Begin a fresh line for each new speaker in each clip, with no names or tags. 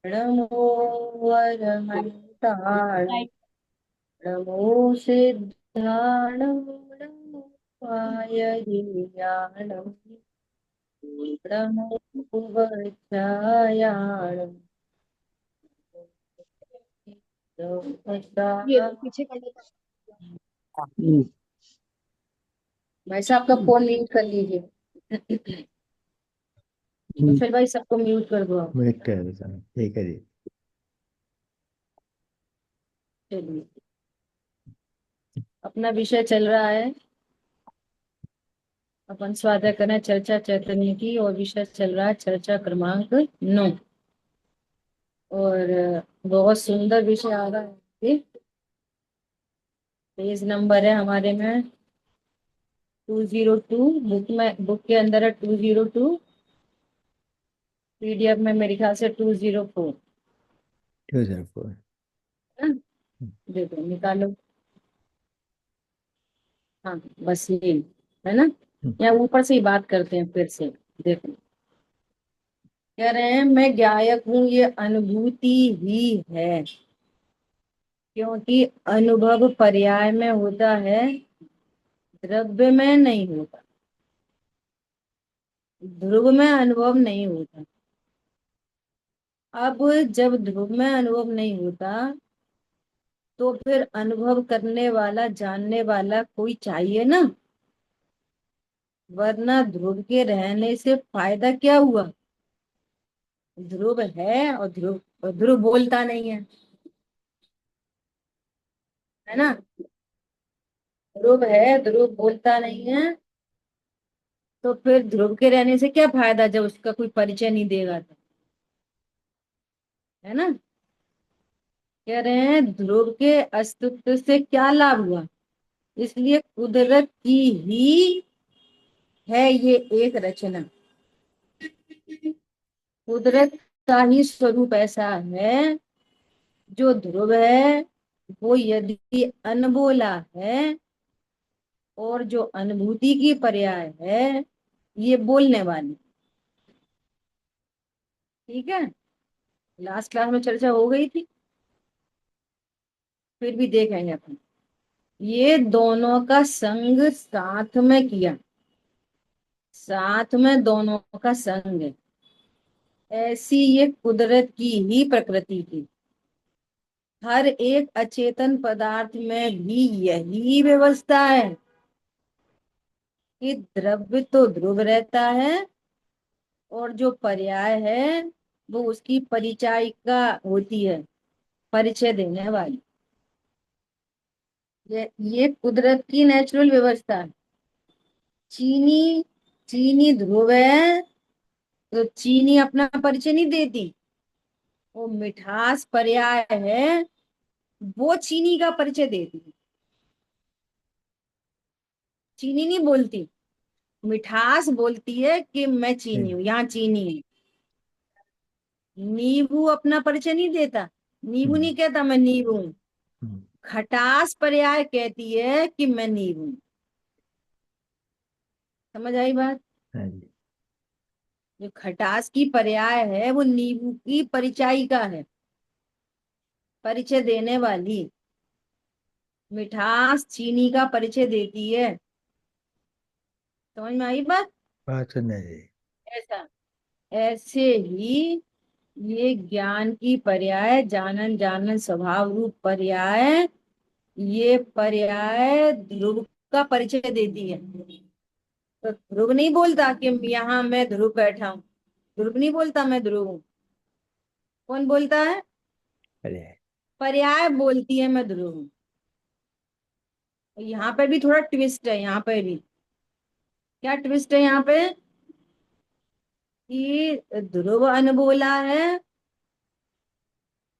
नमो वरहंताण, नमो सिद्धाणं, नमो पायरीयाणं, नमो वज्रायाणं,
ये तो पीछे कर देता।
भाई साहब का फोन म्यूट कर लीजिए। तो फिर भाई सबको म्यूट कर दो आप।
वेट कर देता हूँ, ठीक है जी।
चलिए, अपना विषय चल रहा है, अपन स्वाध्याय करें चर्चा चैतन्य की, और विषय चल रहा है चर्चा क्रमांक 9। और बहुत सुंदर विषय आ रहा है। ये पेज नंबर है हमारे में 202, बुक के अंदर है 202, पीडीएफ में मेरे ख्याल से 204
204।
है ना? देखो निकालो। हाँ, बस ये है ना। या ऊपर से ही बात करते हैं फिर से। देखो, कह रहे हैं मैं गायक हूँ, ये अनुभूति ही है, क्योंकि अनुभव पर्याय में होता है, द्रव्य में नहीं होता। ध्रुव में अनुभव नहीं होता। अब जब ध्रुव में अनुभव नहीं होता, तो फिर अनुभव करने वाला, जानने वाला कोई चाहिए ना। वरना ध्रुव के रहने से फायदा क्या हुआ। ध्रुव है और ध्रुव बोलता नहीं है ना। ध्रुव है, ध्रुव बोलता नहीं है, तो फिर ध्रुव के रहने से क्या फायदा जब उसका कोई परिचय नहीं देगा तो, है ना। कह रहे हैं ध्रुव के अस्तित्व से क्या लाभ हुआ। इसलिए कुदरत की ही है ये एक रचना। कुदरत का ही स्वरूप ऐसा है, जो ध्रुव है वो यदि अनबोला है, और जो अनुभूति की पर्याय है ये बोलने वाली। ठीक है, लास्ट क्लास में चर्चा हो गई थी, फिर भी देखेंगे अपन। ये दोनों का संग साथ में किया, साथ में दोनों का संग है। ऐसी ये कुदरत की ही प्रकृति थी। हर एक अचेतन पदार्थ में भी यही व्यवस्था है कि द्रव्य तो ध्रुव रहता है, और जो पर्याय है वो उसकी परिचायिका होती है, परिचय देने वाली। ये कुदरत की नेचुरल व्यवस्था है। चीनी, चीनी ध्रुव है, तो चीनी अपना परिचय नहीं देती। वो मिठास पर्याय है, वो चीनी का परिचय देती है। चीनी नहीं बोलती, मिठास बोलती है कि मैं चीनी हूँ, यहाँ चीनी है। नींबू अपना परिचय नहीं देता, नींबू नहीं कहता मैं नींबू हूँ। खटास पर्याय कहती है कि मैं नींबू हूँ। समझ आई बात।
हाँ जी।
जो खटास की पर्याय है वो नींबू की परिचायिका है, परिचय देने वाली। मिठास चीनी का परिचय देती है। समझ में आई बात।
बात सुनना जी।
ऐसा, ऐसे ही ये ज्ञान की पर्याय, जानन जानन स्वभाव रूप पर्याय, ये पर्याय ध्रुव का परिचय देती है। तो ध्रुव नहीं बोलता कि यहाँ मैं ध्रुव बैठा हूँ। ध्रुव नहीं बोलता मैं ध्रुव हूँ। कौन बोलता है।
अरे
पर्याय बोलती है मैं ध्रुव हूँ। यहाँ पे भी थोड़ा ट्विस्ट है, यहाँ पे भी क्या ट्विस्ट है यहाँ पे, कि ध्रुव अनबोला है,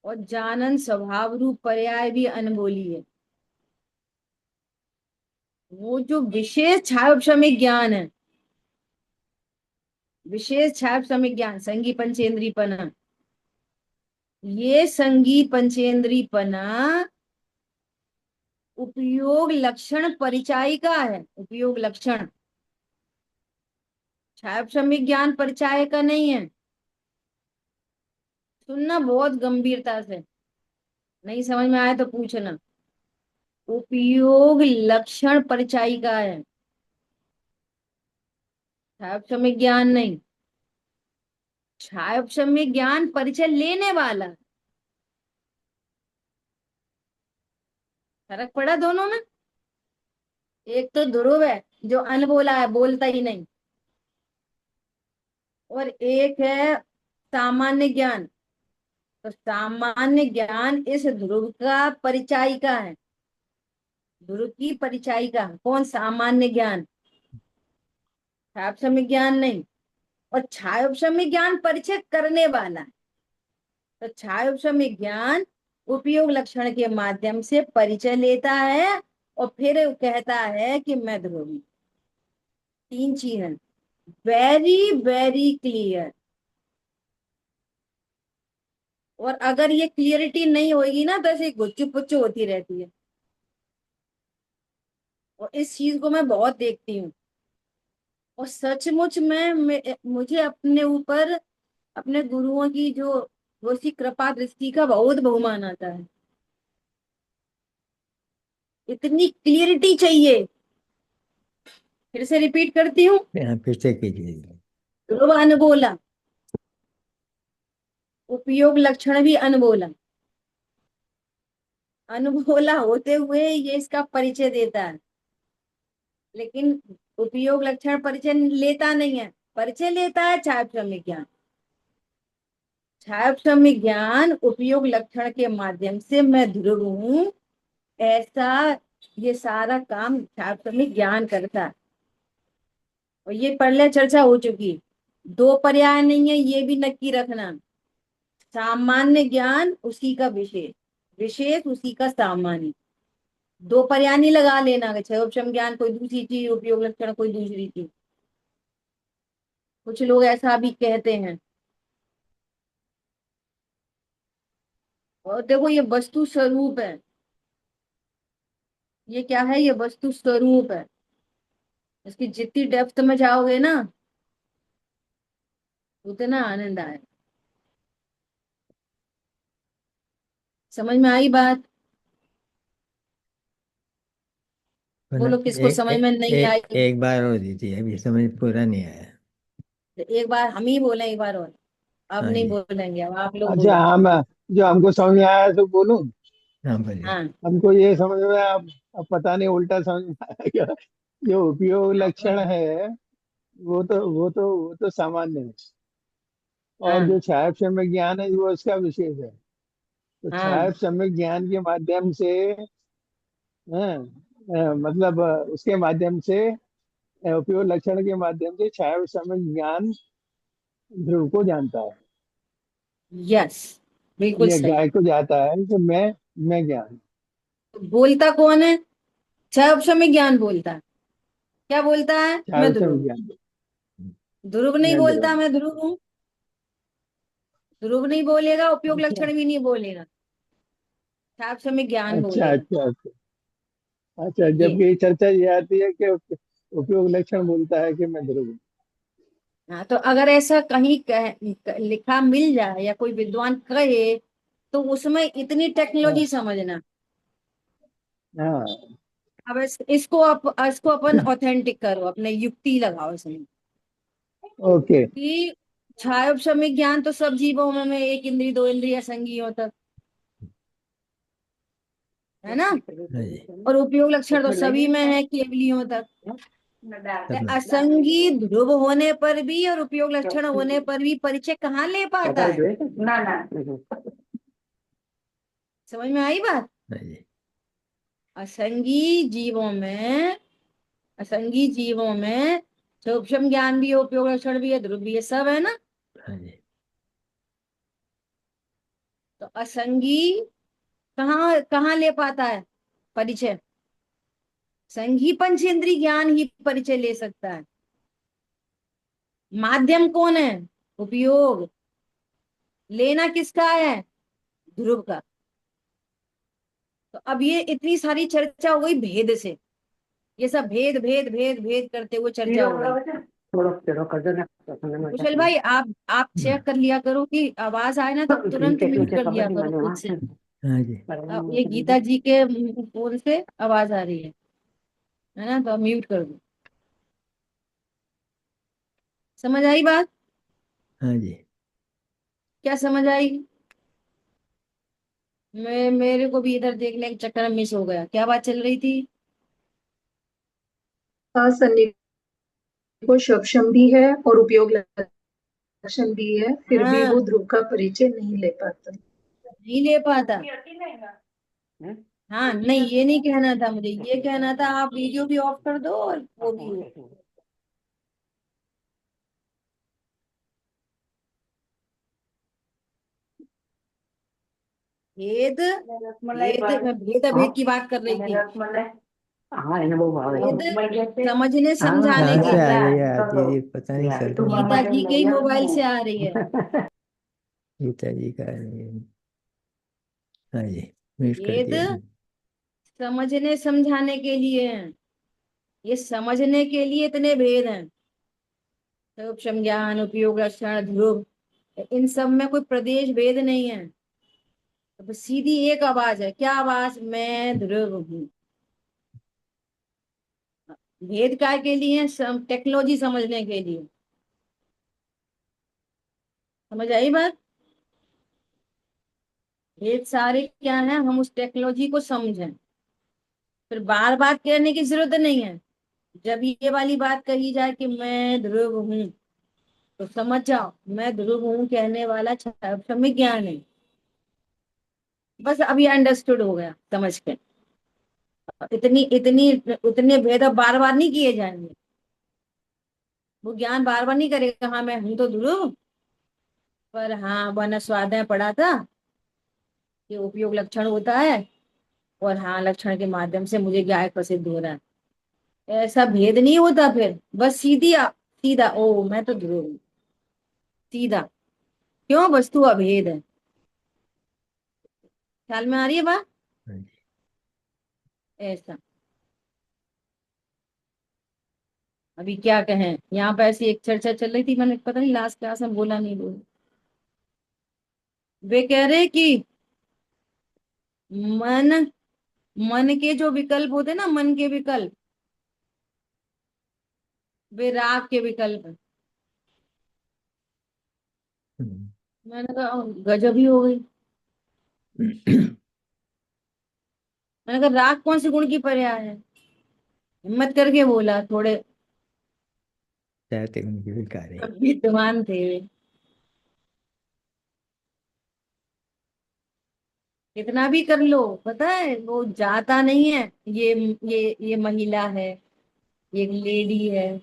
और जानन स्वभाव रूप पर्याय भी अनबोली है। वो जो विशेष छायोपशमिक ज्ञान है, विशेष छायोपशमिक ज्ञान, संगी पंचेंद्रीपना, ये संगी पंचेंद्रीपना उपयोग लक्षण परिचायिका है। उपयोग लक्षण, छायाश्रमिक ज्ञान परिचाय का नहीं है। सुनना बहुत गंभीरता से, नहीं समझ में आए तो पूछना। उपयोग लक्षण परिचायी का है, छायाश्रमिक ज्ञान नहीं। छायाश्रमिक ज्ञान परिचय लेने वाला। फर्क पड़ा दोनों में। एक तो ध्रुव है जो अनबोला है, बोलता ही नहीं, और एक है सामान्य ज्ञान। तो सामान्य ज्ञान इस ध्रुव का परिचायी का है, ध्रुव की परिचायी का कौन? सामान्य ज्ञान, छायाश्रमिक ज्ञान नहीं। और छायाश्रमिक ज्ञान परिचय करने वाला है। तो छायाश्रमिक ज्ञान उपयोग लक्षण के माध्यम से परिचय लेता है और फिर कहता है कि मैं ध्रुवी। तीन चीज है, वेरी वेरी क्लियर। और अगर ये क्लियरिटी नहीं होगी ना तो ऐसे गुच्चू पुच्चू होती रहती है। और इस चीज को मैं बहुत देखती हूँ। और सचमुच में मुझे अपने ऊपर अपने गुरुओं की जो वो सी कृपा दृष्टि का बहुत बहुमान आता है। इतनी क्लियरिटी चाहिए। फिर से रिपीट करती हूँ।
यहाँ फिर से कीजिए।
ध्रुव अनबोला, उपयोग लक्षण भी अनबोला। अनबोला होते हुए ये इसका परिचय देता है, लेकिन उपयोग लक्षण परिचय लेता नहीं है। परिचय लेता है छायाश्रमिक ज्ञान। छायाश्रमिक ज्ञान उपयोग लक्षण के माध्यम से मैं ध्रुव हूं, ऐसा ये सारा काम छायाश्रमिक ज्ञान करता है। और ये पहले चर्चा हो चुकी। दो पर्याय नहीं है, ये भी नक्की रखना। सामान्य ज्ञान उसी का विशेष, विशेष उसी का सामान्य। दो पर्याय नहीं लगा लेना कि क्षयोपशम ज्ञान कोई दूसरी चीज, उपयोग लक्षण कोई दूसरी चीज। कुछ लोग ऐसा भी कहते हैं। और देखो ये वस्तु स्वरूप है। ये क्या है? ये वस्तु स्वरूप है। इसकी जितनी डेप्थ में जाओगे ना उतना आनंद आए। समझ में आई बात? बोलो
मतलब
किसको समझ में नहीं आई।
एक बार और दीजिए, अभी समझ पूरा नहीं आया।
तो एक बार हम ही बोले, एक बार और। अब
हाँ
नहीं
जी।
बोलेंगे, अब आप लोग
अच्छा,
बोलो।
हम जो हमको समझ में आया तो बोलूं।
हाँ बोलिए।
हाँ
हमको ये समझ में आया, अब पता नहीं उल्टा समझ में आया क्या। जो उपयोग
हाँ
लक्षण
बोलो।
है वो तो सामान्य है। और
हाँ
जो छाया सम्यक ज्ञान है वो उसका विशेष है। तो छाया
हाँ
सम्यक ज्ञान के माध्यम से मतलब उसके माध्यम से उपयोग लक्षण के माध्यम से छाया सम्यक ज्ञान ध्रुव को जानता है।
यस, बिल्कुल
ये
सही।
गाय को जाता है कि मैं ज्ञान।
तो बोलता कौन है? छह ऑप्शन में ज्ञान बोलता है। क्या बोलता है?
छाया
मैं ध्रुव हूं।
सम्यक ज्ञान
ध्रुव नहीं
मैं ध्रुव।
बोलता मैं ध्रुव हूँ। ध्रुव नहीं बोलेगा, उपयोग
अच्छा
लक्षण भी नहीं बोलेगा, छह ऑप्शन में ज्ञान
अच्छा
बोलेगा।
अच्छा अच्छा। अच्छा,
ये
जबकि चर्चा ये आती है कि उपयोग लक्षण बोलता है कि मैं ध्रुव हूँ।
हाँ, तो अगर ऐसा कहीं लिखा मिल जाए या कोई विद्वान कहे तो उसमें इतनी
हाँ
टेक्नोलॉजी समझना।
हाँ।
अब इसको अपन ऑथेंटिक करो, अपने युक्ति लगाओ इसमें
ओके।
कि छायोपशमिक ज्ञान तो सब जीवों में एक इंद्री दो इंद्रिय संगियों तक है ना।
हाँ जी।
और उपयोग लक्षण तो सभी में है, केवलियों तक।
सब में।
असंगी ध्रुव होने पर भी और उपयोग लक्षण होने पर भी परिचय कहाँ ले पाता है? समझ में आई बात?
हाँ जी।
असंगी जीवों में, असंगी जीवों में सूक्ष्म ज्ञान भी है, उपयोग लक्षण भी है, ध्रुव भी है, सब है ना।
हाँ जी।
तो असंगी कहाँ कहाँ ले पाता है परिचय? संगी पंचेंद्री ज्ञान ही परिचय ले सकता है। माध्यम कौन है? उपयोग। लेना किसका है? ध्रुव का। तो अब ये इतनी सारी चर्चा हो गई भेद से। ये सब भेद भेद भेद भेद करते हुए चर्चा हो गई। कुशल भाई, आप चेक कर लिया करो कि आवाज आए ना तो तुरंत म्यूट कर दिया करो खुद से।
हाँ जी।
अब ये गीता जी के फोन से आवाज आ रही है ना, तो म्यूट कर दो। समझ आई बात?
हाँ जी।
क्या समझ आई? मेरे को भी इधर देखने के चक्कर में मिस हो गया। क्या बात चल रही थी?
सन्नी को शब्दम भी है और उपयोग लक्षण भी है, फिर भी
हाँ,
वो ध्रुव का परिचय नहीं ले पाता।
नहीं ले पाता। हाँ नहीं, ये नहीं कहना था मुझे, ये कहना था आप वीडियो भी ऑफ कर दो और वो भी हो। भेद भेद मैं भेद अभेद की बात कर रही थी। भेद समझने समझाने
कहाँ
के
से आ
लिए।
रही है आती है, पता नहीं चल रहा
गीता
है।
जी के ही मोबाइल से आ रही है।
गीता जी का हाँ जी, म्यूट कर
भेद
दिया।
समझने समझाने के लिए हैं। ये समझने के लिए इतने भेद हैं। उपशम ज्ञान, उपयोग लक्षण, ध्रुव, इन सब में कोई प्रदेश भेद नहीं है। तो बस सीधी एक आवाज है। क्या आवाज? मैं ध्रुव हूँ। भेद काय के लिए? टेक्नोलॉजी समझने के लिए। समझ आई बात? भेद सारे क्या है, हम उस टेक्नोलॉजी को समझें। फिर बार बार कहने की जरूरत नहीं है। जब ये वाली बात कही जाए कि मैं ध्रुव हूँ, तो समझ जाओ मैं ध्रुव हूँ कहने वाला क्षमिक ज्ञान है। बस अभी अंडरस्टूड हो गया समझ के। इतनी इतनी उतने भेद अब बार बार नहीं किए जाएंगे। वो ज्ञान बार बार नहीं करेगा। हाँ मैं हूं तो ध्रुव, पर हाँ वन स्वाध्याय पढ़ा था कि उपयोग लक्षण होता है, और हाँ लक्षण के माध्यम से मुझे ज्ञान प्रसिद्ध हो रहा है। ऐसा भेद नहीं होता। फिर बस सीधा ओ मैं तो ध्रुव हूँ। सीधा। क्यों? वस्तु अभेद है। ख्याल में आ रही है बात?
हाँ जी।
ऐसा। अभी क्या कहें, यहाँ पे ऐसी एक चर्चा चल रही थी, मैंने पता नहीं लास्ट क्लास में बोला नहीं बोला। वे कह रहे कि मन मन के जो विकल्प होते हैं ना, मन के विकल्प, वे राग के विकल्प हैं।
हम्म।
मैंने कहा गजब ही हो गई। मैंने कहा राग कौन से गुण की पर्याय है? हिम्मत करके बोला। थोड़े
चाहते उनकी विकार है।
विद्वान थे वे। कितना भी कर लो, पता है वो जाता नहीं है। ये महिला है, ये लेडी है,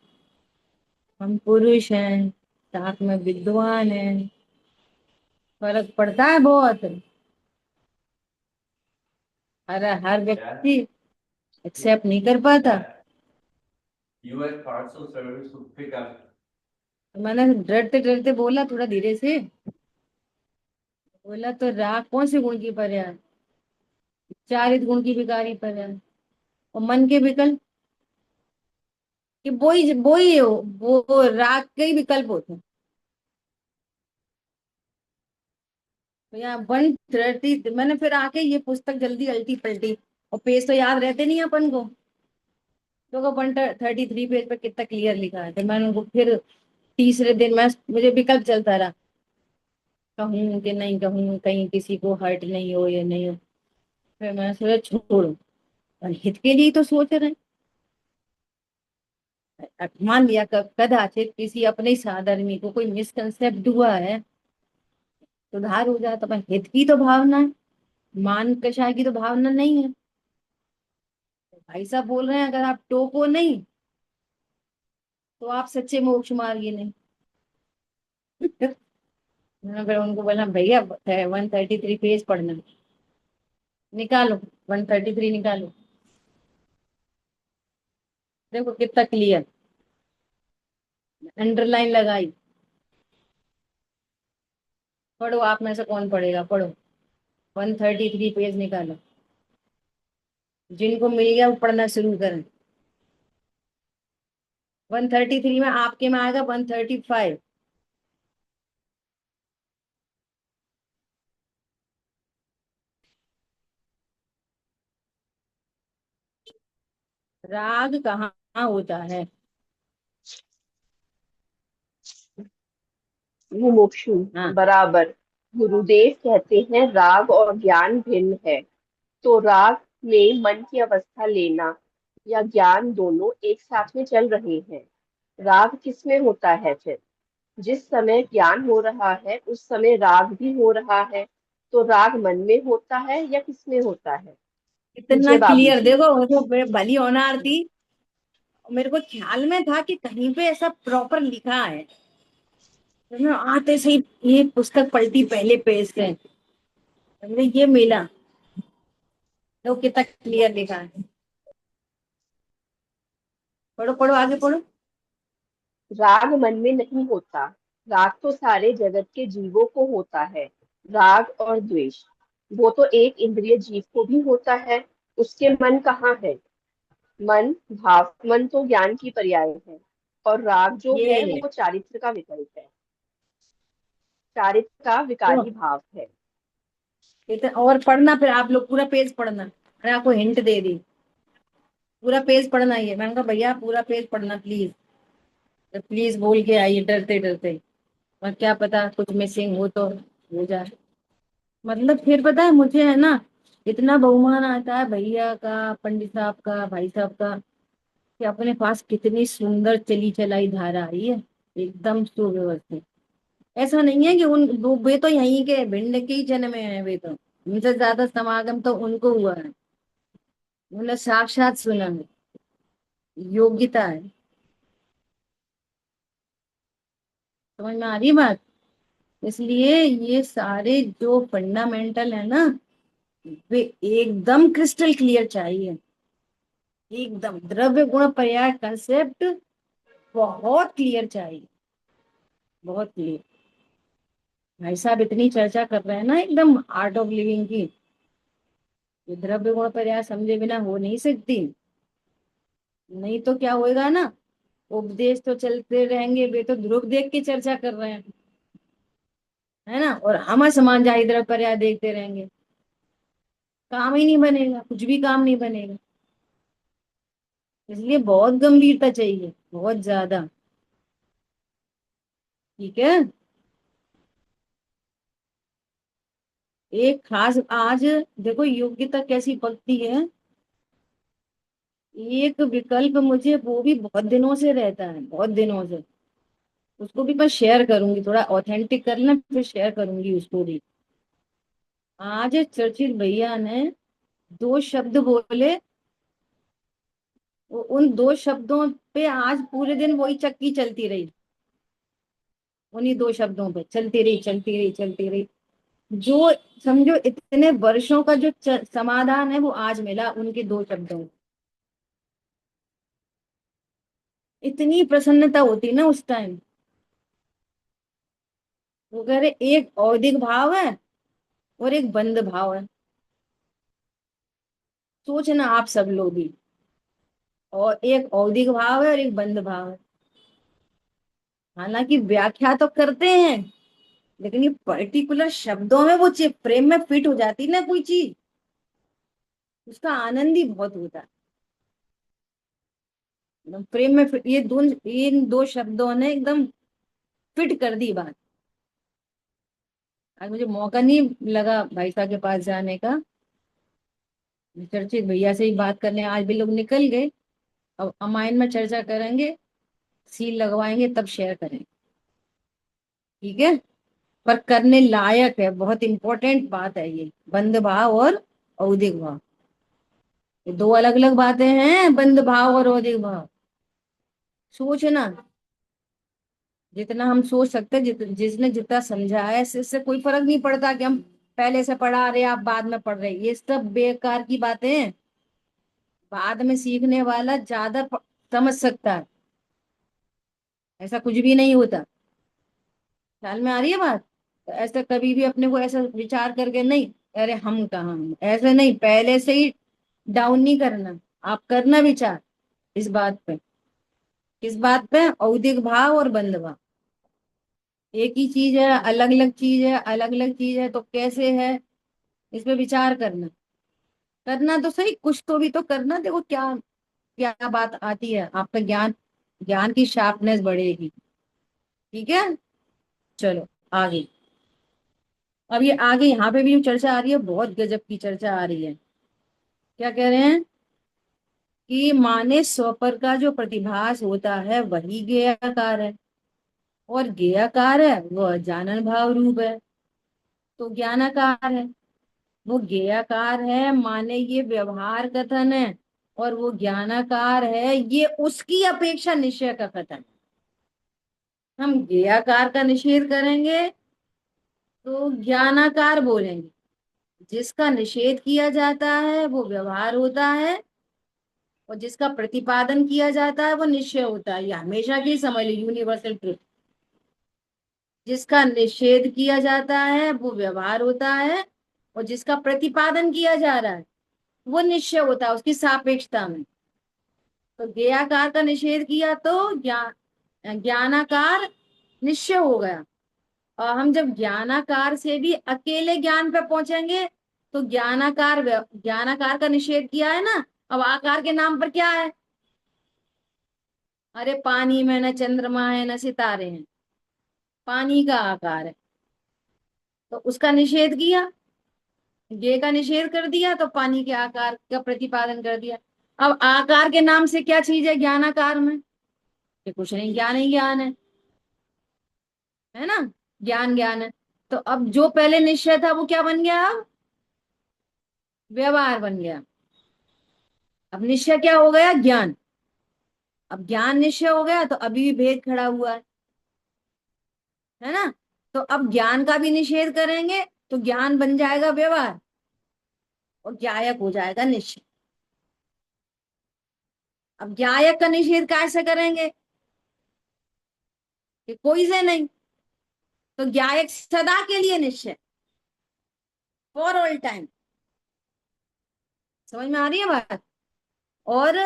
हम पुरुष हैं, साथ में विद्वान हैं। फर्क पड़ता है बहुत। हर व्यक्ति एक्सेप्ट नहीं कर पाता। तो मैंने डरते डरते बोला, थोड़ा धीरे से बोला, तो राग कौन से गुण की पर्याय? चारित गुण की विकारी पर्याय। और मन के विकल्प कि वही वही वो राग के ही विकल्प होते हैं। तो यहाँ 130 मैंने फिर आके ये पुस्तक जल्दी अल्टी पलटी, और पेज तो याद रहते नहीं अपन को। तो 133 पेज पर कितना क्लियर लिखा है, तो मैंने उनको फिर तीसरे दिन मैं मुझे विकल्प चलता रहा, कहूँ कि नहीं कहूँ, कहीं किसी को हर्ट नहीं हो या नहीं हो। फिर मैंने सोचा छोड़ो, और हित के लिए तो सोच रहे हैं। मान लिया कदाचित किसी अपने साधर्मी को कोई मिसकंसेप्ट हुआ है, सुधार हो जाए, तो अपन हित की तो भावना है, मान कषाय की तो भावना नहीं है। भाई साहब बोल रहे हैं अगर आप टोको नहीं तो आप सच्चे मोक्ष मार्गी नहीं। मैंने फिर उनको बोला भैया 133 पेज पढ़ना, निकालो 133 निकालो, देखो कितना क्लियर, अंडरलाइन लगाई। पढ़ो, आप में से कौन पढ़ेगा? पढ़ो, 133 पेज निकालो। जिनको मिल गया वो पढ़ना शुरू करें। 133 में, आपके में आएगा 135। राग कहाँ होता है?
मुमुक्षु
हाँ,
बराबर। गुरुदेव कहते हैं राग और ज्ञान भिन्न है। तो राग में मन की अवस्था लेना या ज्ञान दोनों एक साथ में चल रहे हैं। राग किस में होता है फिर? जिस समय ज्ञान हो रहा है उस समय राग भी हो रहा है। तो राग मन में होता है या किस में होता है?
इतना
पूछिए
क्लियर
बाबूजी।
देखो, वो तो भली होनार थी। मेरे को ख्याल में था कि कहीं पे ऐसा प्रॉपर लिखा है, तो मैं आते से ही ये पुस्तक पलटी पहले पेज से, हमने ये मिला, तो कितना क्लियर लिखा है। पढ़ो पढ़ो, आगे पढ़ो।
राग मन में नहीं होता। राग तो सारे जगत के जीवों को होता है। राग और द्वेष वो तो एक इंद्रिय जीव को भी होता है। उसके मन कहाँ है? मन भाव मन तो ज्ञान की पर्याय है। और राग जो है
ये
वो चारित्र का विकल्प है। चारित्र का
तो
विकारी भाव है।
इतना और पढ़ना, फिर आप लोग पूरा पेज पढ़ना। मैंने आपको हिंट दे दी, पूरा पेज पढ़ना। ये मैंने कहा भैया पूरा पेज पढ़ना प्लीज, तो प्लीज बोल के आइए डरते डरते, और क्या पता कुछ मिसिंग हो जाए। मतलब फिर पता है मुझे है ना, इतना बहुमान आता है भैया का, पंडित साहब का, भाई साहब का, कि अपने पास कितनी सुंदर चली चलाई धारा आई है, एकदम सुव्यवस्थित। ऐसा नहीं है कि उन वे तो यहीं के भिंड के ही जन्मे हैं, वे तो उनसे ज्यादा समागम तो उनको हुआ है, उन्हें साक्षात सुना है, योग्यता है। समझ में आ रही है बात? इसलिए ये सारे जो फंडामेंटल है ना, वे एकदम क्रिस्टल क्लियर चाहिए। एकदम द्रव्य गुण पर्याय कंसेप्ट बहुत क्लियर चाहिए, बहुत क्लियर। भाई साहब इतनी चर्चा कर रहे हैं ना एकदम आर्ट ऑफ लिविंग की, ये द्रव्य गुण पर्याय समझे बिना हो नहीं सकती। नहीं तो क्या होएगा ना, उपदेश तो चलते रहेंगे, वे तो ध्रुव देख के चर्चा कर रहे हैं, है ना, और हम समान जाहि द्रव्य पर्याय देखते रहेंगे, काम ही नहीं बनेगा, कुछ भी काम नहीं बनेगा। इसलिए बहुत गंभीरता चाहिए, बहुत ज्यादा। ठीक है। एक खास आज देखो योग्यता कैसी पकती है। एक विकल्प मुझे वो भी बहुत दिनों से रहता है, बहुत दिनों से। उसको भी मैं शेयर करूंगी, थोड़ा ऑथेंटिक कर लें फिर शेयर करूंगी उसको भी। आज चर्चिल भैया ने दो शब्द बोले, उन दो शब्दों पे आज पूरे दिन वही चक्की चलती रही, उन्हीं दो शब्दों पे चलती रही चलती रही चलती रही। जो समझो इतने वर्षों का जो समाधान है वो आज मिला उनके दो शब्दों में। इतनी प्रसन्नता होती ना उस टाइम। वो कह रहे एक औदिक भाव है और एक बंद भाव है। सोचना आप सब लोग भी, और एक औदिक भाव है और एक बंद भाव है। हालांकि व्याख्या तो करते हैं, लेकिन ये पर्टिकुलर शब्दों में वो प्रेम में फिट हो जाती है ना कोई चीज, उसका आनंद ही बहुत होता है। एकदम प्रेम में फिट, ये इन दो शब्दों ने एकदम फिट कर दी बात। आज मुझे मौका नहीं लगा भाई साहब के पास जाने का, चर्चित भैया से ही बात करने आज भी लोग निकल गए। अब अमाइन में चर्चा करेंगे, सील लगवाएंगे तब शेयर करेंगे। ठीक है। पर करने लायक है, बहुत इंपॉर्टेंट बात है ये, बंद भाव और औदिक भाव, ये दो अलग अलग बातें हैं, बंद भाव और औदिक भाव। सोचना, जितना हम सोच सकते हैं, जिसने जितना समझा है, इससे कोई फर्क नहीं पड़ता कि हम पहले से पढ़ा रहे आप बाद में पढ़ रहे, ये सब बेकार की बातें हैं। बाद में सीखने वाला ज्यादा समझ सकता है, ऐसा कुछ भी नहीं होता। ख्याल में आ रही है बात? तो ऐसा कभी भी अपने को ऐसा विचार करके नहीं, अरे हम कहाँ हैं, ऐसे नहीं, पहले से ही डाउन नहीं करना, आप करना विचार इस बात पे। किस बात पे? औदिक भाव और बंध भाव। एक ही चीज है, अलग अलग चीज है, अलग अलग चीज है, तो कैसे है, इस पे विचार करना। करना तो सही, कुछ तो भी तो करना। देखो क्या क्या बात आती है, आपका ज्ञान, ज्ञान की शार्पनेस बढ़ेगी। ठीक है, चलो आगे। अब ये आगे यहाँ पे भी जो चर्चा आ रही है, बहुत गजब की चर्चा आ रही है। क्या कह रहे हैं कि माने स्वपर का जो प्रतिभास होता है वही गेयाकार है, और गेयाकार है वह जानन भाव रूप है, तो ज्ञानाकार है। वो गेयाकार है माने ये व्यवहार कथन है, और वो ज्ञानाकार है ये उसकी अपेक्षा निश्चय का कथन है। हम गेयाकार का निषेध करेंगे तो ज्ञानाकार बोलेंगे। जिसका निषेध किया जाता है वो व्यवहार होता है, और जिसका प्रतिपादन किया जाता है वो निश्चय होता है। ये हमेशा की समझ लो, यूनिवर्सल ट्रुथ। जिसका निषेध किया जाता है वो व्यवहार होता है, और जिसका प्रतिपादन किया जा रहा है वो निश्चय होता है उसकी सापेक्षता में। तो ज्ञेयाकार का निषेध किया तो ज्ञानाकार निश्चय हो गया। और हम जब ज्ञानाकार से भी अकेले ज्ञान पे पहुंचेंगे तो ज्ञानाकार का निषेध किया है ना, अब आकार के नाम पर क्या है? अरे पानी में न चंद्रमा है न सितारे हैं, पानी का आकार है, तो उसका निषेध किया, ये का निषेध कर दिया, तो पानी के आकार का प्रतिपादन कर दिया। अब आकार के नाम से क्या चीज है ज्ञानाकार में? ये कुछ नहीं, ज्ञान ही ज्ञान है ना, ज्ञान ज्ञान है। तो अब जो पहले निश्चय था वो क्या बन गया? अब व्यवहार बन गया। अब निश्चय क्या हो गया? ज्ञान। अब ज्ञान निश्चय हो गया तो अभी भी भेद खड़ा हुआ है ना। तो अब ज्ञान का भी निषेध करेंगे तो ज्ञान बन जाएगा व्यवहार, और ज्ञायक हो जाएगा निश्चय। अब ज्ञायक का निषेध कैसे करेंगे? कि कोई से नहीं, तो ज्ञायक सदा के लिए निश्चय, फॉर ऑल टाइम। समझ में आ रही है बात? और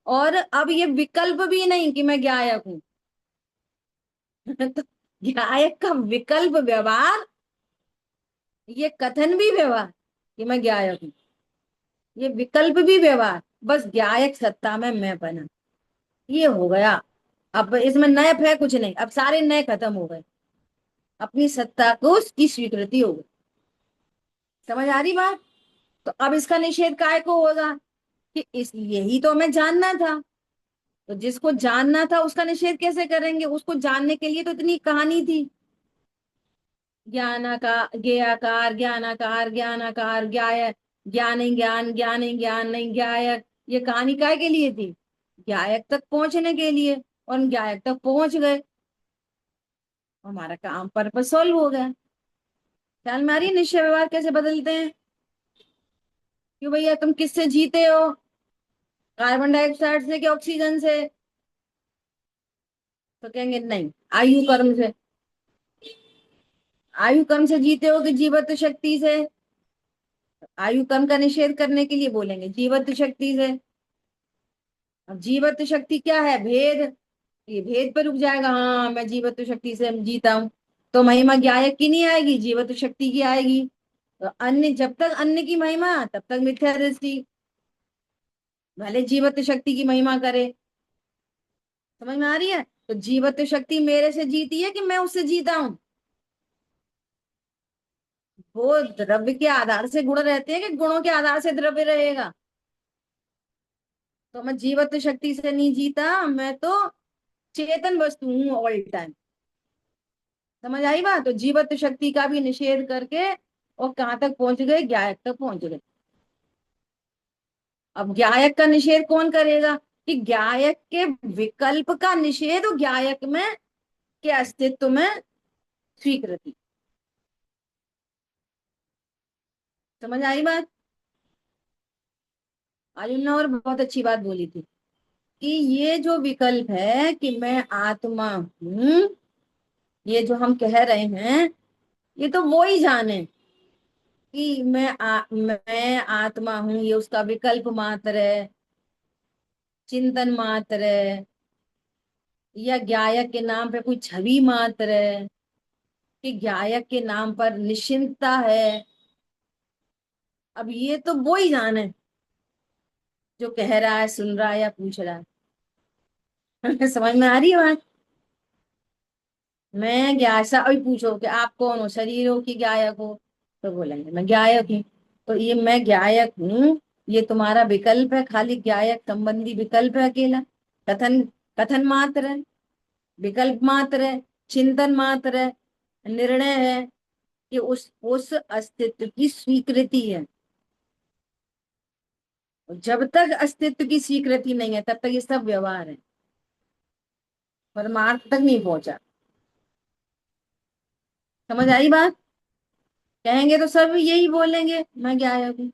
और अब ये विकल्प भी नहीं कि मैं ज्ञायक हूं तो ज्ञायक का विकल्प व्यवहार, ये कथन भी व्यवहार कि मैं ज्ञायक हूं, ये विकल्प भी व्यवहार, बस ज्ञायक सत्ता में मैं बना, ये हो गया। अब इसमें नए है कुछ नहीं, अब सारे नए खत्म हो गए, अपनी सत्ता को उसकी स्वीकृति हो गई। समझ आ रही बात? तो अब इसका निषेध काय को होगा कि इस यही तो हमें जानना था, तो जिसको जानना था उसका निषेध कैसे करेंगे? उसको जानने के लिए तो इतनी कहानी थी, ज्ञानाकार ज्ञेयाकार ज्ञानाकार ज्ञानाकार ज्ञायक, ज्ञान ही ज्ञान, ज्ञान ही ज्ञान नहीं ज्ञायक। ये कहानी काय के लिए थी? ज्ञायक तक पहुंचने के लिए, और हम ज्ञायक तक पहुंच गए, हमारा काम पर्पस सॉल्व हो गया। ख्याल में आ रही है निश्चय व्यवहार कैसे बदलते हैं? क्यों भैया तुम किससे जीते हो, कार्बन डाइऑक्साइड से कि ऑक्सीजन से? तो कहेंगे नहीं, आयु कर्म से। आयु कर्म से जीते हो कि जीवत्व शक्ति से? आयु कर्म का निषेध करने के लिए बोलेंगे जीवत्व शक्ति से। अब जीवत्व शक्ति क्या है? भेद। ये भेद पर रुक जाएगा, हाँ मैं जीवत्व शक्ति से जीता हूं, तो महिमा ज्ञायक की नहीं आएगी, जीवत्व शक्ति की आएगी। तो अन्य, जब तक अन्य की महिमा तब तक मिथ्या दृष्टि, भले जीवत्व शक्ति की महिमा करे। समझ में आ रही है? तो जीवत्व शक्ति मेरे से जीती है कि मैं उससे जीता हूं? वो द्रव्य के आधार से गुण रहते हैं कि गुणों के आधार से द्रव्य रहेगा? तो मैं जीवत्व शक्ति से नहीं जीता, मैं तो चेतन वस्तु हूँ ऑल टाइम। समझ आई बात? तो जीवत्व शक्ति का भी निषेध करके और कहाँ तक पहुंच गए? ज्ञायक तक पहुंच गए। अब ज्ञायक का निषेध कौन करेगा? कि ज्ञायक के विकल्प का निषेध और ज्ञायक में के अस्तित्व में स्वीकृति। समझ आई बात? आज ने और बहुत अच्छी बात बोली थी कि ये जो विकल्प है कि मैं आत्मा हूं, ये जो हम कह रहे हैं, ये तो वो ही जाने कि मैं आत्मा हूं, ये उसका विकल्प मात्र है, चिंतन मात्र है। या गायक के नाम पे कोई छवि मात्र है, कि गायक के नाम पर निश्चिंतता है। अब ये तो वो ही जाने जो कह रहा है, सुन रहा है या पूछ रहा है। समझ में आ रही है बात? मैं ऐसा अभी पूछो कि आप कौन हो, शरीर हो कि गायक हो, तो बोलेंगे मैं गायक हूँ। तो ये मैं गायक हूँ, ये तुम्हारा विकल्प है, खाली गायक संबंधी विकल्प है अकेला। कथन, कथन मात्र है, विकल्प मात्र है, चिंतन मात्र है, निर्णय है, कि उस अस्तित्व की स्वीकृति है। जब तक अस्तित्व की स्वीकृति नहीं है तब तक ये सब व्यवहार है, परमार्थ तक नहीं पहुंचा। समझ आई बात? कहेंगे तो सब यही बोलेंगे, मैं गायक हूँ।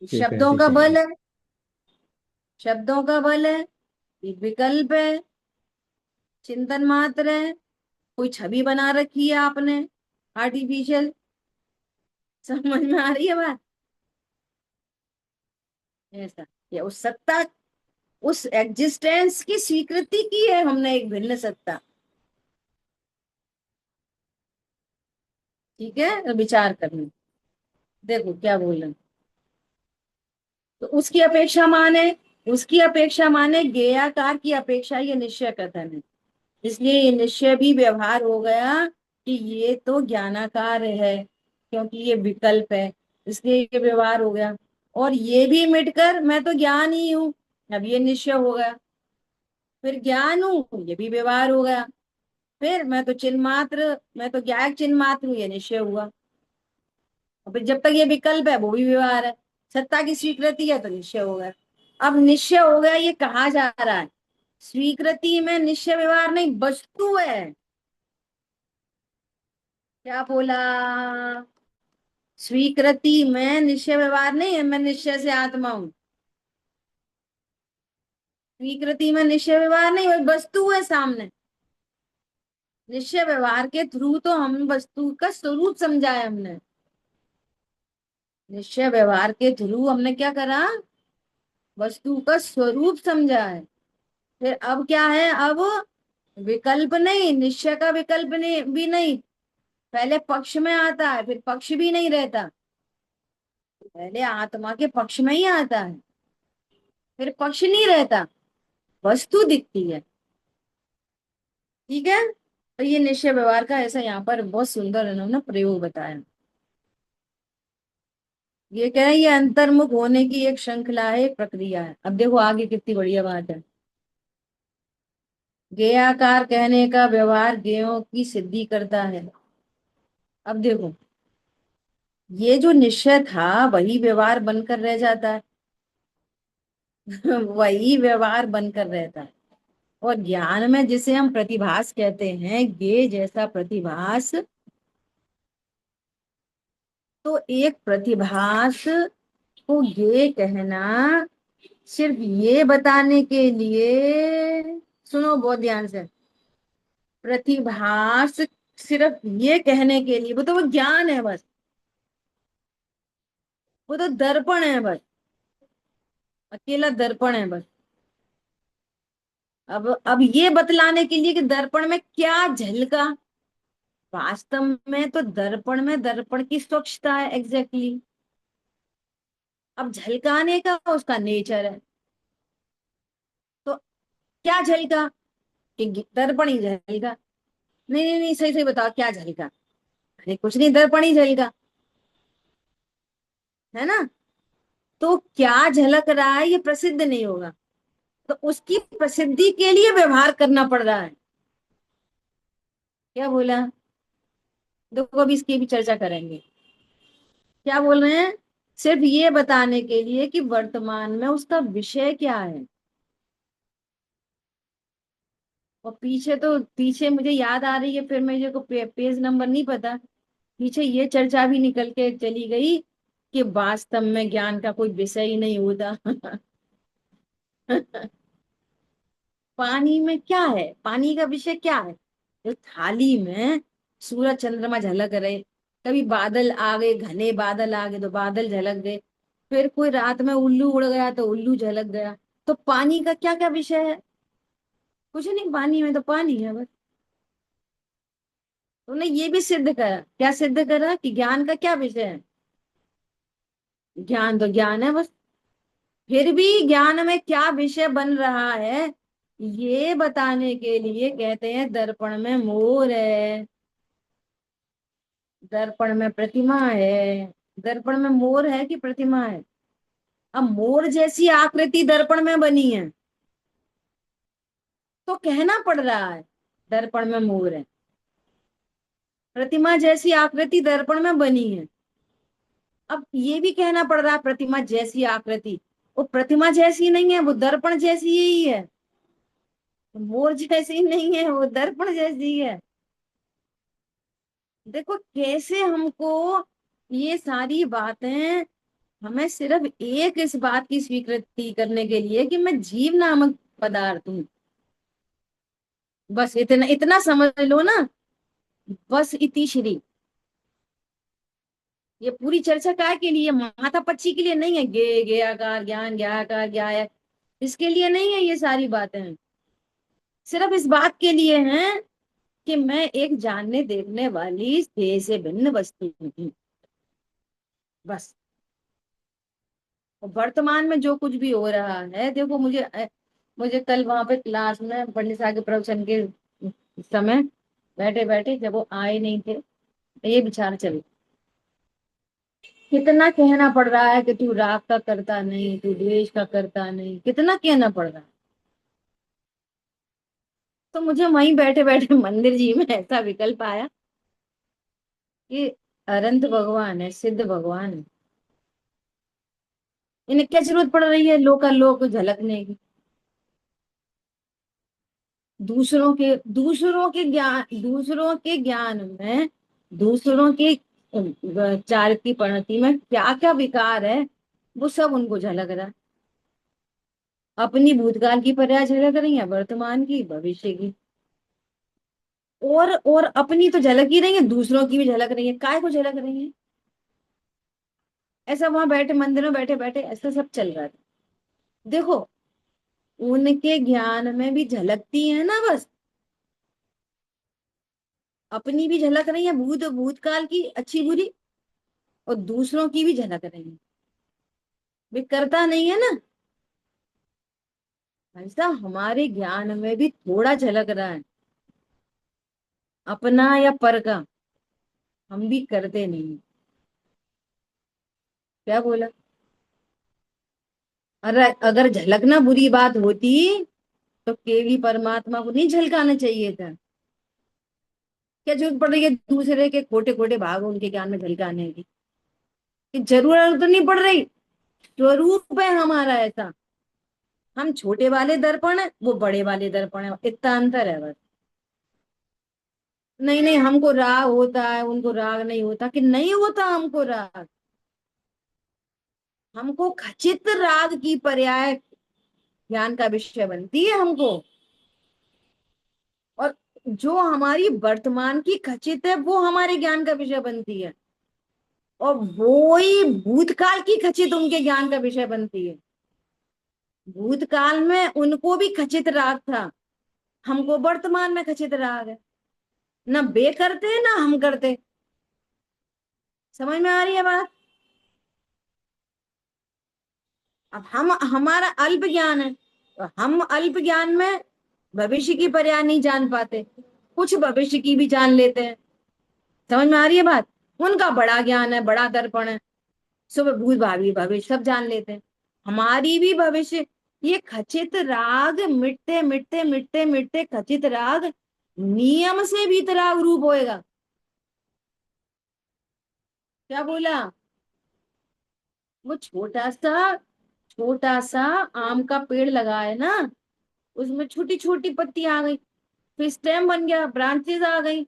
शब्दों
स्वीकृति
का बल
चाहिए।
है, शब्दों का बल है, ये विकल्प है, चिंतन मात्र है, कोई छवि बना रखी है आपने आर्टिफिशियल। समझ में आ रही है बात? ऐसा, या उस सत्ता, उस एग्जिस्टेंस की स्वीकृति की है हमने, एक भिन्न सत्ता। ठीक है, तो विचार करना, देखो क्या बोल रहे हैं। तो उसकी अपेक्षा माने, उसकी अपेक्षा माने ज्ञेयाकार की अपेक्षा, ये निश्चय कथन है। इसलिए ये निश्चय भी व्यवहार हो गया कि ये तो ज्ञानाकार है, क्योंकि ये विकल्प है, इसलिए ये व्यवहार हो गया। और ये भी मिटकर मैं तो ज्ञान ही हूं, अब ये निश्चय हो गया। फिर ज्ञान हूं, ये भी व्यवहार हो गया। फिर मैं तो चिन्ह मात्र, मैं तो ज्ञायक चिन्ह मात्र हूं, ये निश्चय हुआ। और फिर जब तक ये विकल्प है वो भी व्यवहार है, सत्ता की स्वीकृति है तो निश्चय हो गया। अब निश्चय हो गया, ये कहा जा रहा है स्वीकृति में निश्चय व्यवहार नहीं, वस्तु है। क्या बोला? स्वीकृति में निश्चय व्यवहार नहीं है, मैं निश्चय से आत्मा हूं। स्वीकृति में निश्चय व्यवहार नहीं, वो वस्तु है सामने। निश्चय व्यवहार के थ्रू तो हम वस्तु का स्वरूप समझा है हमने। निश्चय व्यवहार के थ्रू हमने क्या करा? वस्तु का स्वरूप समझा है। फिर अब क्या है? अब विकल्प नहीं, निश्चय का विकल्प नहीं भी नहीं, पहले पक्ष में आता है, फिर पक्ष भी नहीं रहता, पहले आत्मा के पक्ष में ही आता है, फिर पक्ष नहीं रहता, वस्तु दिखती है। ठीक है, तो ये निश्चय व्यवहार का ऐसा यहाँ पर बहुत सुंदर इन्होंने प्रयोग बताया। ये कह रहे हैं ये अंतर्मुख होने की एक श्रृंखला है, एक प्रक्रिया है। अब देखो आगे कितनी बढ़िया बात है। ज्ञेयाकार कहने का व्यवहार ज्ञेयों की सिद्धि करता है। अब देखो, ये जो निश्चय था वही व्यवहार बनकर रह जाता है। वही व्यवहार बनकर रहता है। और ज्ञान में जिसे हम प्रतिभास कहते हैं, ज्ञेय जैसा प्रतिभास, तो एक प्रतिभास को ज्ञेय कहना सिर्फ ये बताने के लिए, सुनो बहुत ध्यान से, प्रतिभास सिर्फ ये कहने के लिए, वो ज्ञान है बस, वो तो दर्पण है बस, अकेला दर्पण है बस। अब ये बतलाने के लिए कि दर्पण में क्या झलका, वास्तव में तो दर्पण में दर्पण की स्वच्छता है एग्जैक्टली। अब झलकाने का उसका नेचर है, तो क्या झलका? कि दर्पण ही झलका। नहीं नहीं नहीं, सही सही बताओ क्या झलका? अरे कुछ नहीं, दर्पण ही झलका, है ना? तो क्या झलक रहा है ये प्रसिद्ध नहीं होगा, तो उसकी प्रसिद्धि के लिए व्यवहार करना पड़ रहा है। क्या बोला? देखो अभी इसकी भी चर्चा करेंगे। क्या बोल रहे हैं? सिर्फ ये बताने के लिए कि वर्तमान में उसका विषय क्या है। और पीछे तो, पीछे मुझे याद आ रही है, फिर मेरे को पेज नंबर नहीं पता, पीछे ये चर्चा भी निकल के चली गई कि वास्तव में ज्ञान का कोई विषय ही नहीं होता। पानी में क्या है, पानी का विषय क्या है? जो थाली में सूरज चंद्रमा झलक रहे, कभी बादल आ गए, घने बादल आ गए तो बादल झलक गए, फिर कोई रात में उल्लू उड़ गया तो उल्लू झलक गया, तो पानी का क्या क्या विषय है? कुछ नहीं, पानी में तो पानी है बस। तुमने ये भी सिद्ध करा, क्या सिद्ध करा कि ज्ञान का क्या विषय है? ज्ञान तो ज्ञान है बस। फिर भी ज्ञान में क्या विषय बन रहा है, ये बताने के लिए कहते हैं दर्पण में मोर है, दर्पण में प्रतिमा है। दर्पण में मोर है कि प्रतिमा है? अब मोर जैसी आकृति दर्पण में बनी है, तो कहना पड़ रहा है दर्पण में मोर है। प्रतिमा जैसी आकृति दर्पण में बनी है, अब ये भी कहना पड़ रहा है प्रतिमा जैसी आकृति। वो प्रतिमा जैसी नहीं है, वो दर्पण जैसी ही है। मोर जैसी नहीं है, वो दर्पण जैसी है। देखो कैसे हमको ये सारी बातें, हमें सिर्फ एक इस बात की स्वीकृति करने के लिए कि मैं जीव नामक पदार्थ हूं, बस इतना इतना समझ लो ना। बस इति श्री। ये पूरी चर्चा काय के लिए? माता पच्ची के लिए नहीं है। गे आकार ज्ञान, ज्ञाकार ज्ञाय, इसके लिए नहीं है ये सारी बातें। सिर्फ इस बात के लिए हैं कि मैं एक जानने देखने वाली देह से भिन्न वस्तु हूँ, बस। और वर्तमान में जो कुछ भी हो रहा है, देखो मुझे कल वहां पे क्लास में पंडित साहब के प्रवचन के समय बैठे बैठे, जब वो आए नहीं थे, तो ये विचार चल, कितना कहना पड़ रहा है कि तू राग का करता नहीं, तू द्वेष का करता नहीं, कितना कहना पड़ रहा है। तो मुझे वहीं बैठे बैठे मंदिर जी में ऐसा विकल्प आया कि अनंत भगवान है, सिद्ध भगवान है, इन्हें क्या जरूरत पड़ रही है लोकालोक झलकने की? दूसरों के ज्ञान में, दूसरों के चारित्र्य परिणति में क्या क्या विकार है, वो सब उनको झलक रहा है। अपनी भूतकाल की पर्याय झलक रही है, वर्तमान की, भविष्य की, और अपनी तो झलक ही रही है, दूसरों की भी झलक रही है। काय को झलक रही है? ऐसा वहां बैठे मंदिर में बैठे बैठे ऐसा सब चल रहा था। देखो उनके ज्ञान में भी झलकती है ना बस, अपनी भी झलक रही है, भूतकाल की अच्छी बुरी, और दूसरों की भी झलक रही है। वे करता नहीं है ना। ऐसा हमारे ज्ञान में भी थोड़ा झलक रहा है, अपना या पर का, हम भी करते नहीं। क्या बोला? अरे अगर झलकना बुरी बात होती तो केवली परमात्मा को नहीं झलकाना चाहिए था। क्या जरूरत पड़ रही है दूसरे के खोटे खोटे भाग उनके ज्ञान में झलकाने की? कि जरूरत तो नहीं पड़ रही, स्वरूप है हमारा ऐसा। हम छोटे वाले दर्पण है, वो बड़े वाले दर्पण है, इतना अंतर है बस। नहीं नहीं, हमको राग होता है, उनको राग नहीं होता, कि नहीं होता हमको राग। हमको खचित राग की पर्याय ज्ञान का विषय बनती है हमको। और जो हमारी वर्तमान की खचित है, वो हमारे ज्ञान का विषय बनती है। और वो ही भूतकाल की खचित उनके ज्ञान का विषय बनती है। भूतकाल में उनको भी खचित राग था, हमको वर्तमान में खचित राग है। ना वे करते ना हम करते। समझ में आ रही है बात? अब हम, हमारा अल्प ज्ञान है, तो हम अल्प ज्ञान में भविष्य की पर्याय नहीं जान पाते, कुछ भविष्य की भी जान लेते हैं। समझ में आ रही है बात? उनका बड़ा ज्ञान है, बड़ा दर्पण है, सुबह भूत भावी भविष्य सब जान लेते हैं। हमारी भी भविष्य, ये खचित राग मिटते मिटते मिटते मिटते खचित राग नियम से वीतराग रूप होएगा। क्या बोला? वो छोटा सा आम का पेड़ लगा है ना, उसमें छोटी छोटी पत्ती आ गई, फिर स्टेम बन गया, ब्रांचेस आ गई,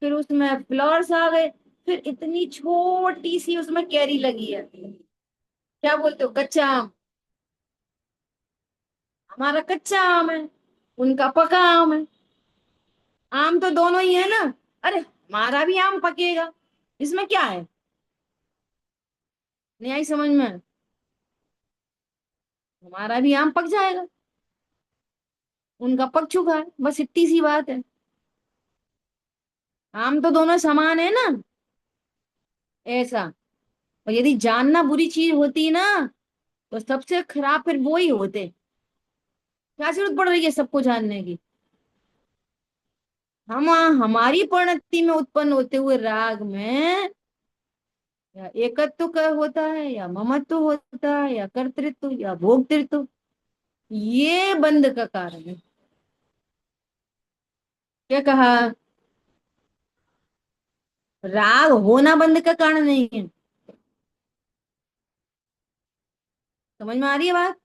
फिर उसमें फ्लावर्स आ गए, फिर इतनी छोटी सी उसमें कैरी लगी है। क्या बोलते हो? कच्चा आम। हमारा कच्चा आम है, उनका पका आम है। आम तो दोनों ही है ना। अरे हमारा भी आम पकेगा, इसमें क्या है? नहीं आई समझ में? हमारा भी आम पक जाएगा। उनका पग चुका है, बस इतनी सी बात है। हम तो दोनों समान है ना, ऐसा। और यदि जानना बुरी चीज होती ना, तो सबसे खराब फिर वो ही होते। क्या जरूरत पड़ रही है सबको जानने की? हम हमारी परिणति में उत्पन्न होते हुए राग में या एकत्व का होता है, या ममत्व होता है, या कर्तृत्व या भोक्तृत्व, ये बंध का कारण है। क्या कहा? राग होना बंध का कारण नहीं है। समझ में आ रही है बात?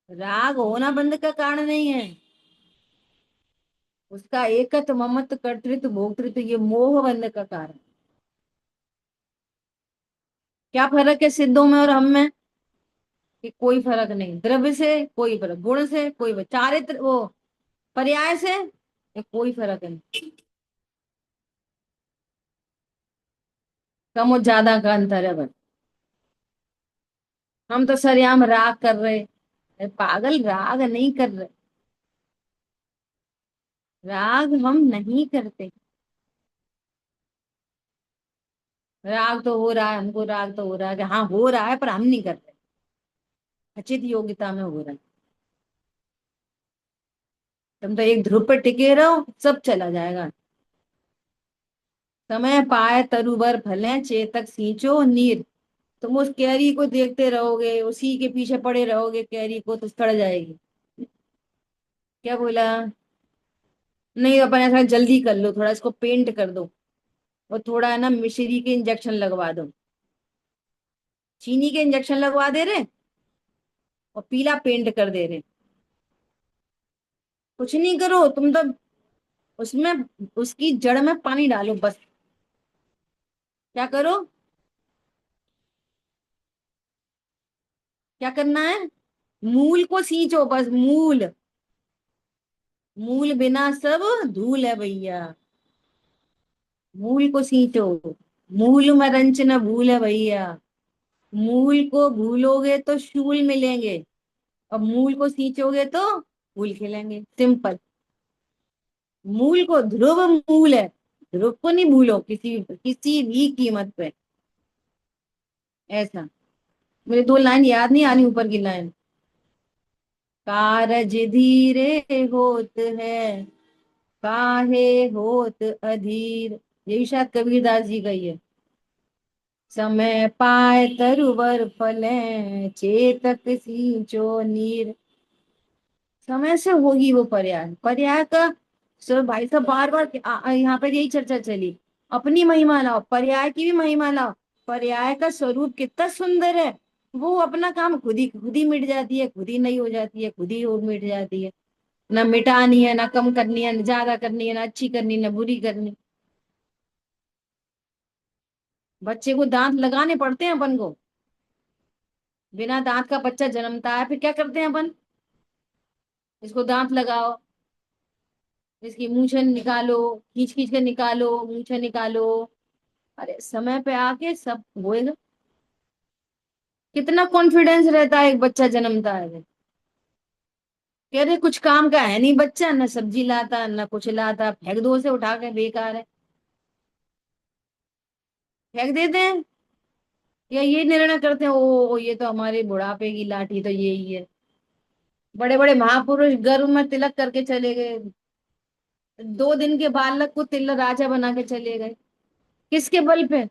राग होना बंध का कारण नहीं है। उसका एकत्व ममत्व कर्तृत्व भोक्तृत्व ये मोह बंध का कारण। क्या फर्क है सिद्धों में और हम में? कि कोई फर्क नहीं। द्रव्य से कोई फर्क, गुण से कोई फर्क, चारित्र वो पर्याय से ये कोई फर्क नहीं। कम और ज्यादा का अंतर है बस। हम तो सरेआम राग कर रहे। अरे पागल, राग नहीं कर रहे। राग हम नहीं करते। राग तो हो रहा है, हमको राग तो हो रहा है कि हाँ हो रहा है, पर हम नहीं कर रहे। खचित योग्यता में हो रहा है। तुम तो एक ध्रुव पर टिके रहो, सब चला जाएगा। समय पाए तरुबर फलें चेतक सींचो नीर। तुम उस कैरी को देखते रहोगे, उसी के पीछे पड़े रहोगे, कैरी को तो सड़ जाएगी। क्या बोला? नहीं, अपन ऐसा जल्दी कर लो, थोड़ा इसको पेंट कर दो, और थोड़ा है ना मिश्री के इंजेक्शन लगवा दो। चीनी के इंजेक्शन लगवा दे रहे और पीला पेंट कर दे रहे। कुछ नहीं करो तुम तो, उसमें उसकी जड़ में पानी डालो बस। क्या करो? क्या करना है? मूल को सींचो बस, मूल। मूल बिना सब धूल है भैया। मूल को सींचो। मूल में रंच न भूल है भैया। मूल को भूलोगे तो शूल मिलेंगे, और मूल को सींचोगे तो फूल खिलेंगे। सिंपल। मूल को, ध्रुव मूल है, ध्रुव को नहीं भूलो किसी भी कीमत पे। ऐसा। मेरे दो लाइन याद नहीं आ रही, ऊपर की लाइन। कारज धीरे होत है, काहे होत अधीर। ये भी शायद कबीरदास जी का ही है। समय पाए तरुवर फलें चेतक सींचो नीर। समय से होगी वो पर्याय। पर्याय का सर भाई साहब बार बार यहाँ पर यही चर्चा चली। अपनी महिमा लाओ, पर्याय की भी महिमा लाओ। पर्याय का स्वरूप कितना सुंदर है। वो अपना काम खुद ही मिट जाती है, खुद ही नहीं हो जाती है, खुद ही वो मिट जाती है। ना मिटानी है, ना कम करनी है, ना ज्यादा करनी है, ना अच्छी करनी, ना बुरी करनी। बच्चे को दांत लगाने पड़ते हैं अपन को। बिना दांत का बच्चा जन्मता है, फिर क्या करते हैं अपन? इसको दांत लगाओ, इसकी मूछें निकालो, खींच खींच के निकालो, मूछें निकालो। अरे समय पे आके सब होएगा। कितना कॉन्फिडेंस रहता है एक बच्चा जन्मता है। कह रहे कुछ काम का है नहीं बच्चा, न सब्जी लाता न कुछ लाता, फेंक दो उसे उठा के, बेकार है। फेंक देते हैं, या ये निर्णय करते हैं ओ ये तो हमारे बुढ़ापे की लाठी तो यही है। बड़े बड़े महापुरुष गर्भ में तिलक करके चले गए। 2 दिन के बालक को तिल राजा बना के चले गए। किसके बल पे?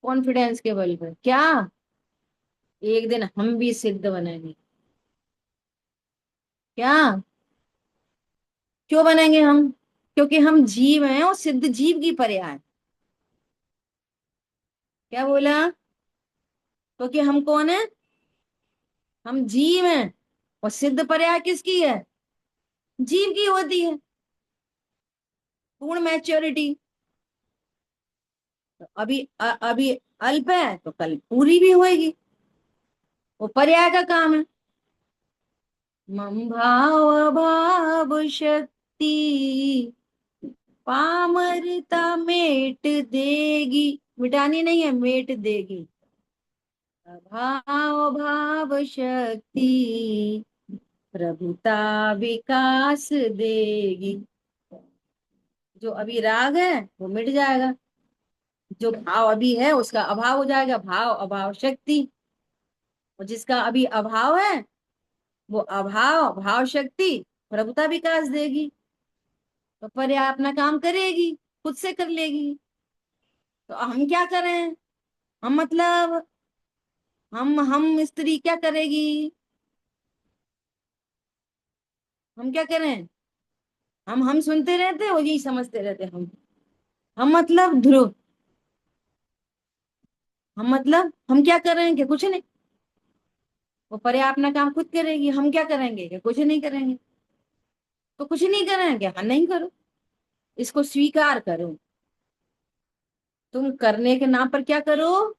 कॉन्फिडेंस के बल पे। क्या एक दिन हम भी सिद्ध बनेंगे? क्या? क्यों बनेंगे हम? क्योंकि हम जीव हैं, और सिद्ध जीव की पर्याय। क्या बोला? क्योंकि हम कौन है? हम जीव हैं, और सिद्ध पर्याय किसकी है? जीव की होती है। पूर्ण मैच्योरिटी। तो अभी अल्प है, तो कल पूरी भी होएगी। वो पर्याय का काम है। मम भाव भाव शक्ति पामरता मेट देगी। मिटानी नहीं है, मेट देगी। भाव भाव शक्ति प्रभुता विकास देगी। जो अभी राग है वो मिट जाएगा, जो भाव अभी है उसका अभाव हो जाएगा, भाव अभाव शक्ति। और जिसका अभी अभाव है वो अभाव भाव शक्ति प्रभुता विकास देगी। तो पर्या अपना काम करेगी, खुद से कर लेगी। तो हम क्या करें? हम मतलब हम स्त्री क्या करेगी? हम क्या करें? हम सुनते रहते और यही समझते रहते। हम मतलब ध्रुव, हम मतलब हम क्या करेंगे? कुछ नहीं। वो पर्या अपना काम खुद करेगी, हम क्या करेंगे? कि कुछ नहीं करेंगे। तो कुछ नहीं करेंगे, हाँ नहीं करो, इसको स्वीकार करो। तुम करने के नाम पर क्या करो?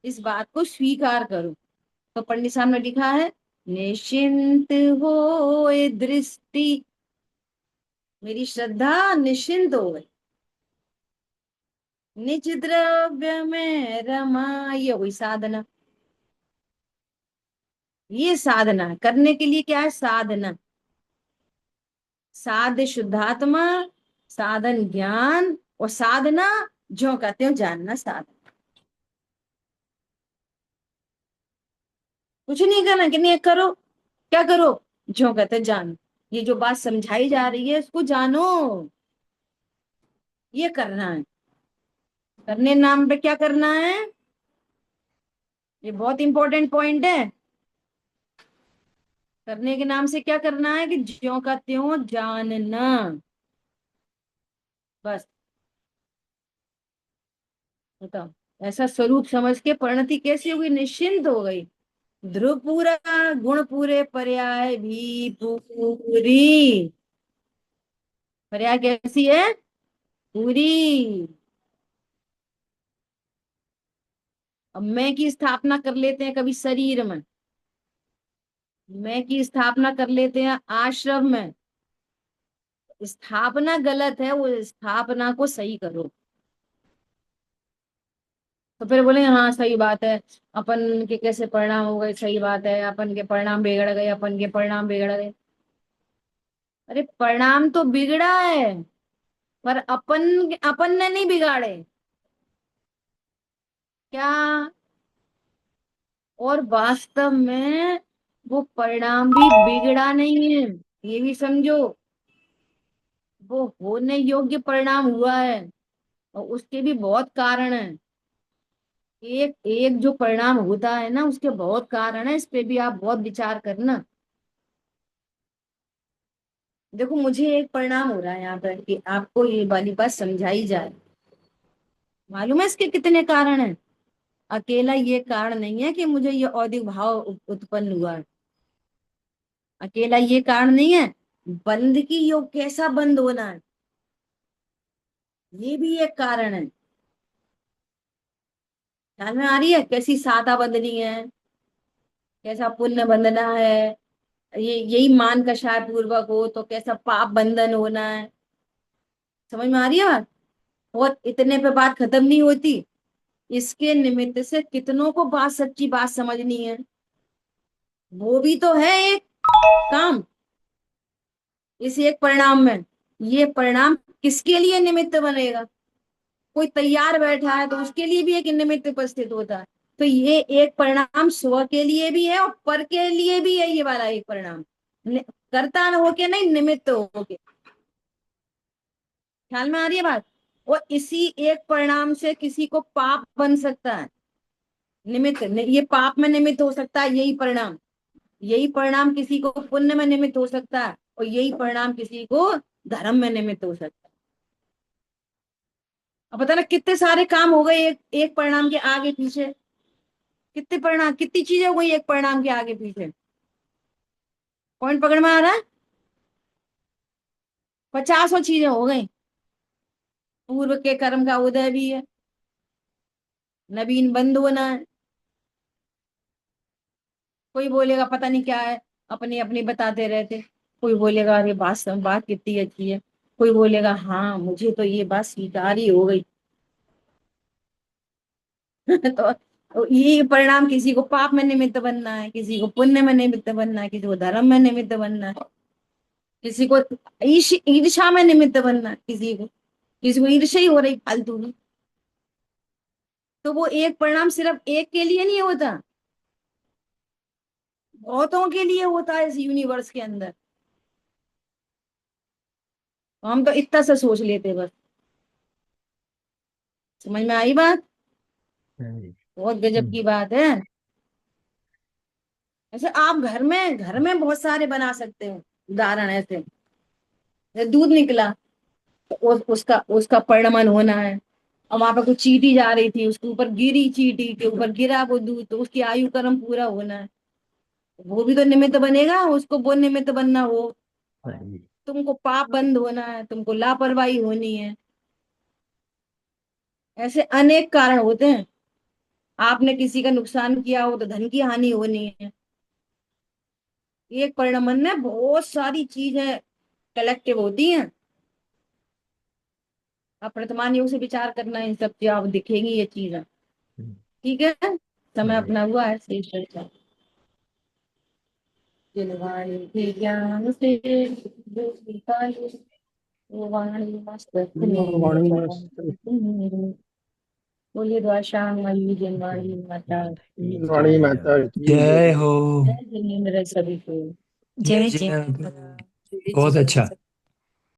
इस बात को स्वीकार करो। तो पंडित साहब ने लिखा है, निश्चिंत हो दृष्टि, मेरी श्रद्धा निश्चिंत हो गई, निज द्रव्य में रमा। ये हुई साधना। ये साधना करने के लिए क्या है? साधना। साध शुद्धात्मा, साधन ज्ञान, और साधना जो कहते हो जानना। साधना कुछ नहीं करना कि नहीं करो। क्या करो? जो कहते हैं जानो। ये जो बात समझाई जा रही है इसको जानो, ये करना है। करने नाम पे क्या करना है? ये बहुत इंपॉर्टेंट पॉइंट है। करने के नाम से क्या करना है? कि ज्यों का त्यों जानना। बस बताओ, ऐसा स्वरूप समझ के परिणति कैसी होगी? निश्चिंत हो गई। ध्रुव पूरा, गुण पूरे, पर्याय भी पूरी। पर्याय कैसी है? पूरी। अब मैं की स्थापना कर लेते हैं कभी शरीर में, मैं की स्थापना कर लेते हैं आश्रम में। स्थापना गलत है, वो स्थापना को सही करो। तो फिर बोलेंगे हाँ सही बात है, अपन के कैसे परिणाम हो गए, सही बात है, अपन के परिणाम बिगड़ गए, अपन के परिणाम बिगड़ गए। अरे परिणाम तो बिगड़ा है, पर अपन अपन ने नहीं बिगाड़े। क्या? और वास्तव में वो परिणाम भी बिगड़ा नहीं है, ये भी समझो। वो होने योग्य परिणाम हुआ है, और उसके भी बहुत कारण है। एक एक जो परिणाम होता है ना, उसके बहुत कारण है। इस पे भी आप बहुत विचार करना। देखो मुझे एक परिणाम हो रहा है यहाँ पर कि आपको ये वाली बात समझाई जाए। मालूम है इसके कितने कारण हैं? अकेला ये कारण नहीं है कि मुझे ये औदिक भाव उत्पन्न हुआ है। अकेला ये कारण नहीं है। बंद की योग कैसा बंद होना है, ये भी एक कारण है। ध्यान में आ रही है कैसी साधा बंधनी है, कैसा पुण्य बंधना है। ये यही मान कषाय पूर्वक हो तो कैसा पाप बंधन होना है। समझ में आ रही है बात? और इतने पे बात खत्म नहीं होती। इसके निमित्त से कितनों को बात, सच्ची बात समझनी है। वो भी तो है एक काम, इस एक परिणाम में। ये परिणाम किसके लिए निमित्त बनेगा? कोई तैयार बैठा है तो उसके लिए भी एक निमित्त उपस्थित होता है। तो ये एक परिणाम स्व के लिए भी है और पर के लिए भी है। ये वाला एक परिणाम कर्ता न होके नहीं, निमित्त होके। ख्याल में आ रही है बात? और इसी एक परिणाम से किसी को पाप बन सकता है, निमित्त। ये पाप में निमित्त हो सकता है यही परिणाम। यही परिणाम किसी को पुण्य में निमित्त हो सकता है, और यही परिणाम किसी को धर्म में निमित्त हो सकता है। अब पता ना कितने सारे काम हो गए एक परिणाम के आगे पीछे। कितने परिणाम, कितनी चीजें हो गई एक परिणाम के आगे पीछे। पॉइंट पकड़ में आ रहा है? 50 चीजें हो गई। पूर्व के कर्म का उदय भी है, नवीन बंद होना है। कोई बोलेगा पता नहीं क्या है, अपनी अपनी बताते रहते। कोई बोलेगा अरे बात कितनी अच्छी है। कोई बोलेगा हाँ मुझे तो ये बात स्वीकार ही हो गई। तो और ये परिणाम, किसी को पाप में निमित्त बनना है, किसी को पुण्य में निमित्त बनना है, किसी को धर्म में निमित्त बनना है, किसी को ईर्ष्या में निमित्त बनना है, किसी को ईर्ष्या ही हो रही फालतू में। तो वो एक परिणाम सिर्फ एक के लिए नहीं होता, बहुतों के लिए होता है इस यूनिवर्स के अंदर। हम तो इतना सा सोच लेते बस। समझ में आई बात?
हाँ जी।
बहुत गजब की बात है। ऐसे आप घर में बहुत सारे बना सकते हो। उदाहरण ऐसे, जैसे दूध निकला तो उसका उसका परिणमन होना है। और वहां पर कुछ चींटी जा रही थी, उसके ऊपर गिरी, चींटी के ऊपर गिरा वो दूध, तो उसकी आयु कर्म पूरा होना है। वो भी तो निमित्त बनेगा, उसको वो निमित्त बनना हो।
हाँ जी।
तुमको पाप बंद होना है, तुमको लापरवाही होनी है। ऐसे अनेक कारण होते हैं। आपने किसी का नुकसान किया हो तो धन की हानि होनी है। एक परिणमन में बहुत सारी चीजें कलेक्टिव होती हैं। आप वर्तमान योग से विचार करना, इन सब की आप दिखेंगी ये चीजें।
हम्म,
ठीक है, समय
हाँ जी।
अपना हुआ है, शेष चर्चा। जिनवाणी के ज्ञान से जो निकाले, वो वाणी मस्तक
वाणी मस्त
में। बोलिए द्वाशांग मई जिनवाणी माता
माता की
की।
वाणी
जय
माता
हो।
की
जय
जय।
हो।
जय जिनेंद्र सभी को।
जय
जय
जय।
हो।
बहुत अच्छा।